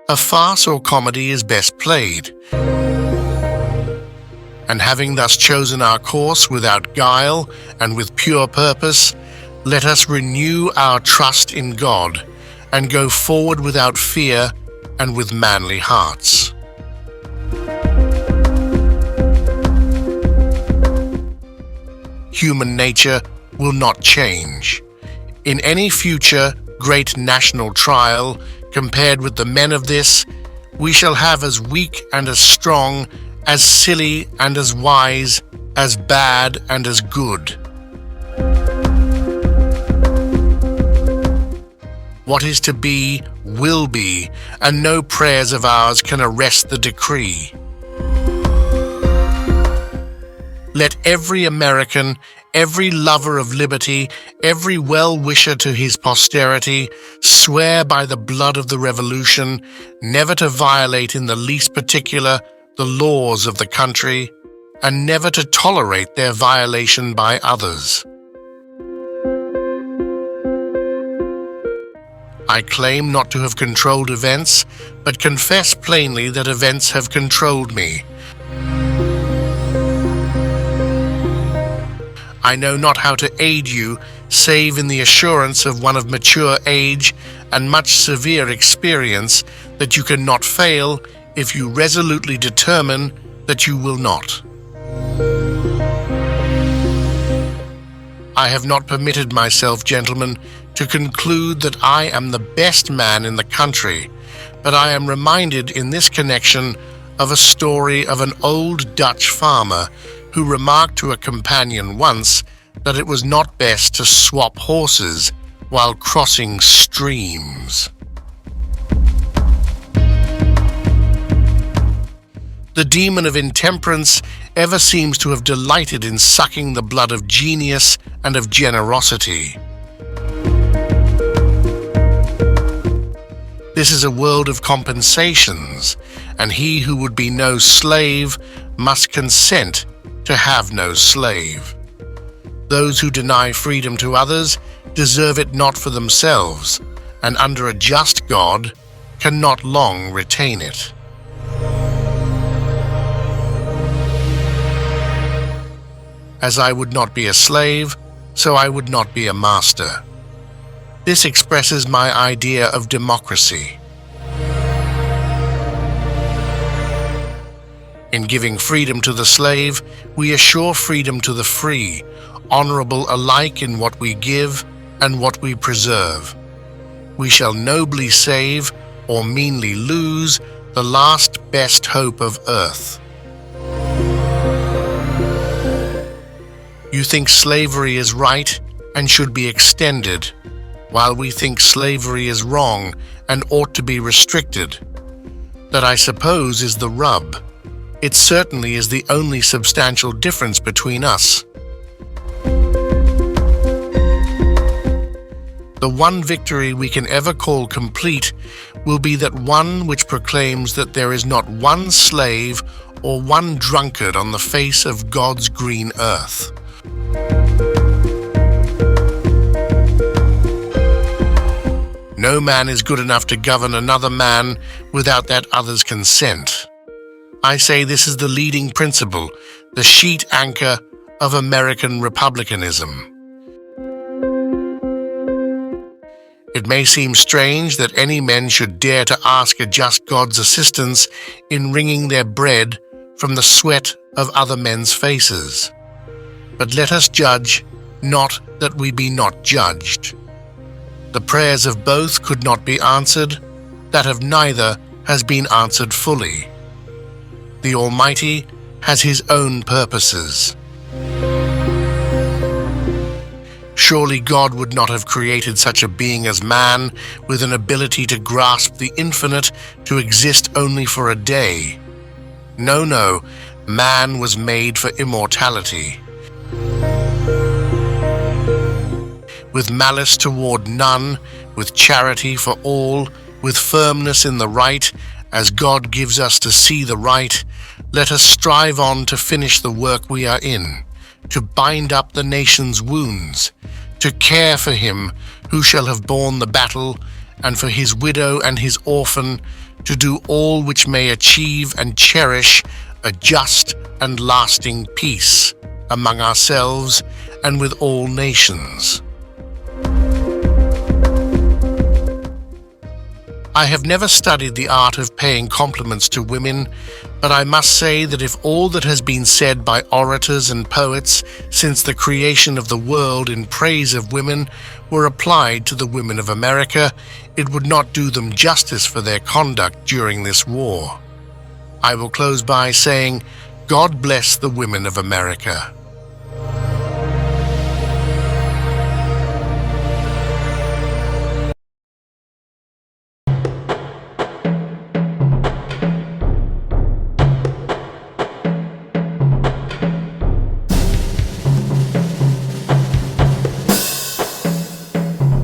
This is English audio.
A farce or comedy is best played. And having thus chosen our course without guile and with pure purpose, let us renew our trust in God and go forward without fear and with manly hearts. Human nature will not change. In any future great national trial, compared with the men of this, we shall have as weak and as strong, as silly and as wise, as bad and as good. What is to be, will be, and no prayers of ours can arrest the decree. Let every American, every lover of liberty, every well-wisher to his posterity, swear by the blood of the Revolution never to violate in the least particular the laws of the country, and never to tolerate their violation by others. I claim not to have controlled events, but confess plainly that events have controlled me. I know not how to aid you, save in the assurance of one of mature age and much severe experience that you cannot fail if you resolutely determine that you will not. I have not permitted myself, gentlemen, to conclude that I am the best man in the country, but I am reminded in this connection of a story of an old Dutch farmer who remarked to a companion once that it was not best to swap horses while crossing streams. The demon of intemperance ever seems to have delighted in sucking the blood of genius and of generosity. This is a world of compensations, and he who would be no slave must consent to have no slave. Those who deny freedom to others deserve it not for themselves, and under a just God cannot long retain it. As I would not be a slave, so I would not be a master. This expresses my idea of democracy. In giving freedom to the slave, we assure freedom to the free, honorable alike in what we give and what we preserve. We shall nobly save or meanly lose the last best hope of earth. You think slavery is right and should be extended, while we think slavery is wrong and ought to be restricted. That, I suppose, is the rub. It certainly is the only substantial difference between us. The one victory we can ever call complete will be that one which proclaims that there is not one slave or one drunkard on the face of God's green earth. No man is good enough to govern another man without that other's consent. I say this is the leading principle, the sheet anchor of American republicanism. It may seem strange that any men should dare to ask a just God's assistance in wringing their bread from the sweat of other men's faces. But let us judge, not that we be not judged. The prayers of both could not be answered, that of neither has been answered fully. The Almighty has His own purposes. Surely God would not have created such a being as man with an ability to grasp the infinite to exist only for a day. No, no, man was made for immortality. With malice toward none, with charity for all, with firmness in the right, as God gives us to see the right, let us strive on to finish the work we are in, to bind up the nation's wounds, to care for him who shall have borne the battle, and for his widow and his orphan, to do all which may achieve and cherish a just and lasting peace among ourselves and with all nations. I have never studied the art of paying compliments to women, but I must say that if all that has been said by orators and poets since the creation of the world in praise of women were applied to the women of America, it would not do them justice for their conduct during this war. I will close by saying, God bless the women of America.